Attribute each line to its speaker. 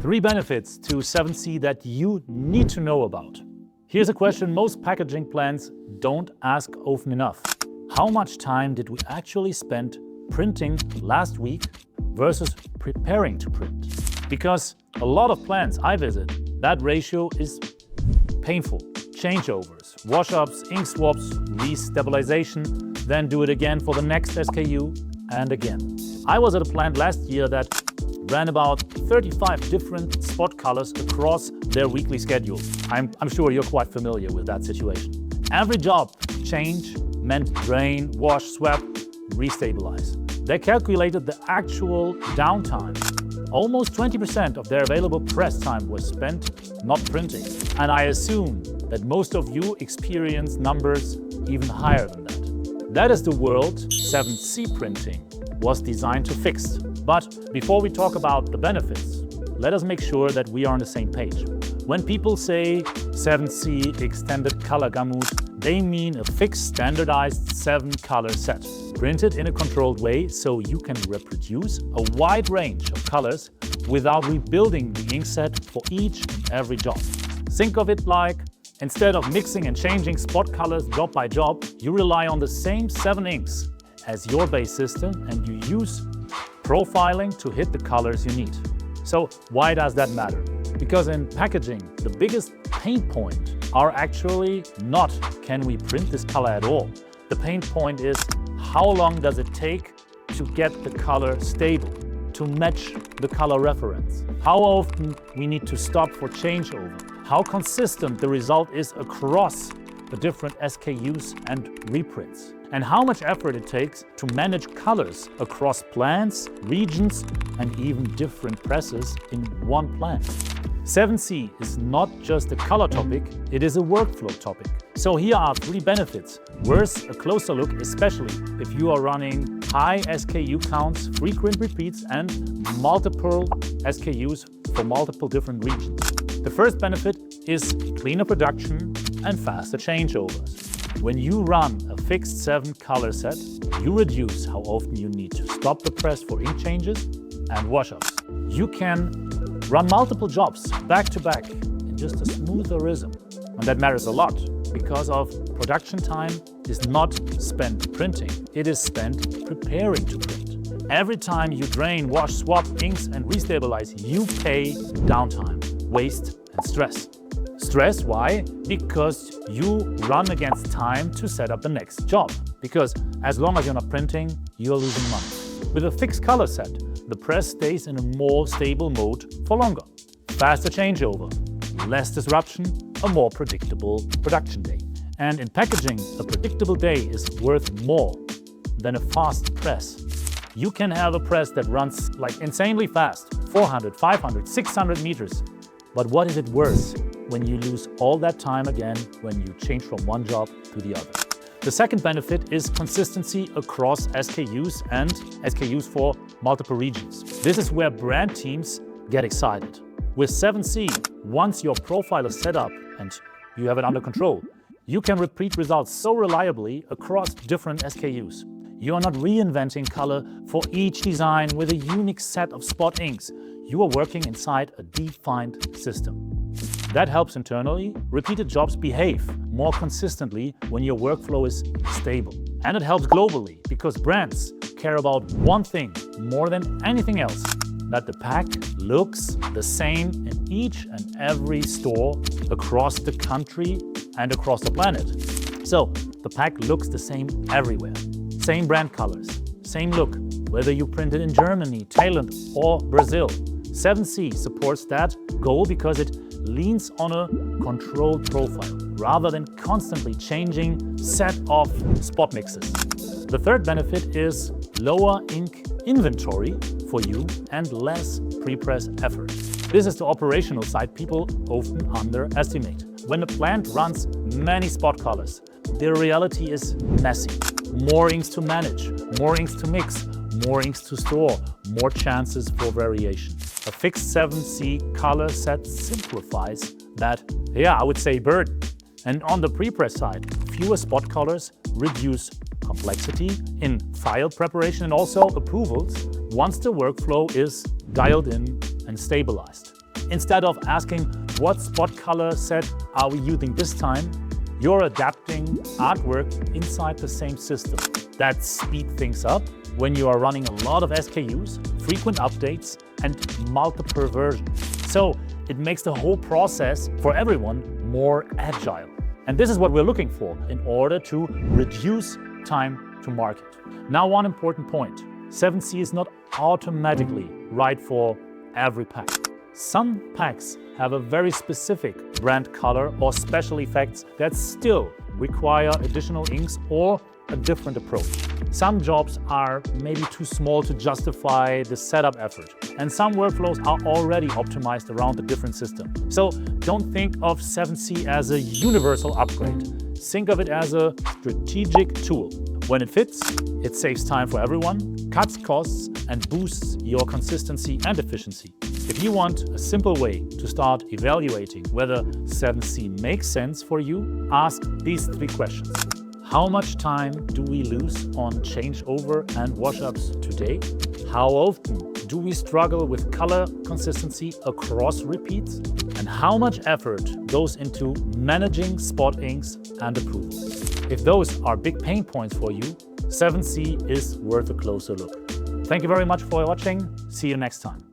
Speaker 1: 3 benefits to 7C that you need to know about. Here's a question most packaging plants don't ask often enough. How much time did we actually spend printing last week versus preparing to print? Because a lot of plants I visit, that ratio is painful. Changeovers, wash-ups, ink swaps, re-stabilization, then do it again for the next SKU and again. I was at a plant last year that ran about 35 different spot colors across their weekly schedule. I'm sure you're quite familiar with that situation. Every job change meant drain, wash, swap, restabilize. They calculated the actual downtime. Almost 20% of their available press time was spent not printing. And I assume that most of you experience numbers even higher than that. That is the world 7C printing was designed to fix. But before we talk about the benefits, let us make sure that we are on the same page. When people say 7C extended color gamut, they mean a fixed standardized 7-color set, printed in a controlled way so you can reproduce a wide range of colors without rebuilding the ink set for each and every job. Think of it like, instead of mixing and changing spot colors job by job, you rely on the same 7 inks as your base system and you use profiling to hit the colors you need. So why does that matter? Because in packaging, the biggest pain point are actually not can we print this color at all. The pain point is how long does it take to get the color stable, to match the color reference. How often we need to stop for changeover. How consistent the result is across the different SKUs and reprints. And how much effort it takes to manage colors across plants, regions, and even different presses in one plant. 7C is not just a color topic, it is a workflow topic. So here are 3 benefits. Worth a closer look, especially if you are running high SKU counts, frequent repeats, and multiple SKUs for multiple different regions. The first benefit is cleaner production and faster changeovers. When you run a fixed 7-color set, you reduce how often you need to stop the press for ink changes and wash-ups. You can run multiple jobs back to back in just a smoother rhythm. And that matters a lot because of production time is not spent printing, it is spent preparing to print. Every time you drain, wash, swap inks and restabilize, you pay downtime, waste and stress. Stress, why? Because you run against time to set up the next job. Because as long as you're not printing, you're losing money. With a fixed color set, the press stays in a more stable mode for longer. Faster changeover, less disruption, a more predictable production day. And in packaging, a predictable day is worth more than a fast press. You can have a press that runs like insanely fast, 400, 500, 600 meters. But what is it worth when you lose all that time again when you change from one job to the other? The second benefit is consistency across SKUs and SKUs for multiple regions. This is where brand teams get excited. With 7C, once your profile is set up and you have it under control, you can repeat results so reliably across different SKUs. You are not reinventing color for each design with a unique set of spot inks. You are working inside a defined system. That helps internally. Repeated jobs behave more consistently when your workflow is stable. And it helps globally because brands care about one thing more than anything else, that the pack looks the same in each and every store across the country and across the planet. So the pack looks the same everywhere. Same brand colors, same look, whether you print it in Germany, Thailand or Brazil. 7C supports that goal because it leans on a controlled profile rather than constantly changing set of spot mixes. The third benefit is lower ink inventory for you and less pre-press effort. This is the operational side people often underestimate. When a plant runs many spot colors, the reality is messy. More inks to manage, more inks to mix, more inks to store, more chances for variation. A fixed 7C color set simplifies that, I would say burden. And on the pre-press side, fewer spot colors reduce complexity in file preparation and also approvals once the workflow is dialed in and stabilized. Instead of asking what spot color set are we using this time, you're adapting artwork inside the same system. That speeds things up when you are running a lot of SKUs, frequent updates, and multiple versions. So it makes the whole process for everyone more agile. And this is what we're looking for in order to reduce time to market. Now, one important point. 7C is not automatically right for every pack. Some packs have a very specific brand color or special effects that still require additional inks or a different approach. Some jobs are maybe too small to justify the setup effort, and some workflows are already optimized around the different system. So don't think of 7C as a universal upgrade. Think of it as a strategic tool. When it fits, it saves time for everyone, cuts costs, and boosts your consistency and efficiency. If you want a simple way to start evaluating whether 7C makes sense for you, ask these 3 questions. How much time do we lose on changeover and wash-ups today? How often do we struggle with color consistency across repeats? And how much effort goes into managing spot inks and approvals? If those are big pain points for you, 7C is worth a closer look. Thank you very much for watching. See you next time.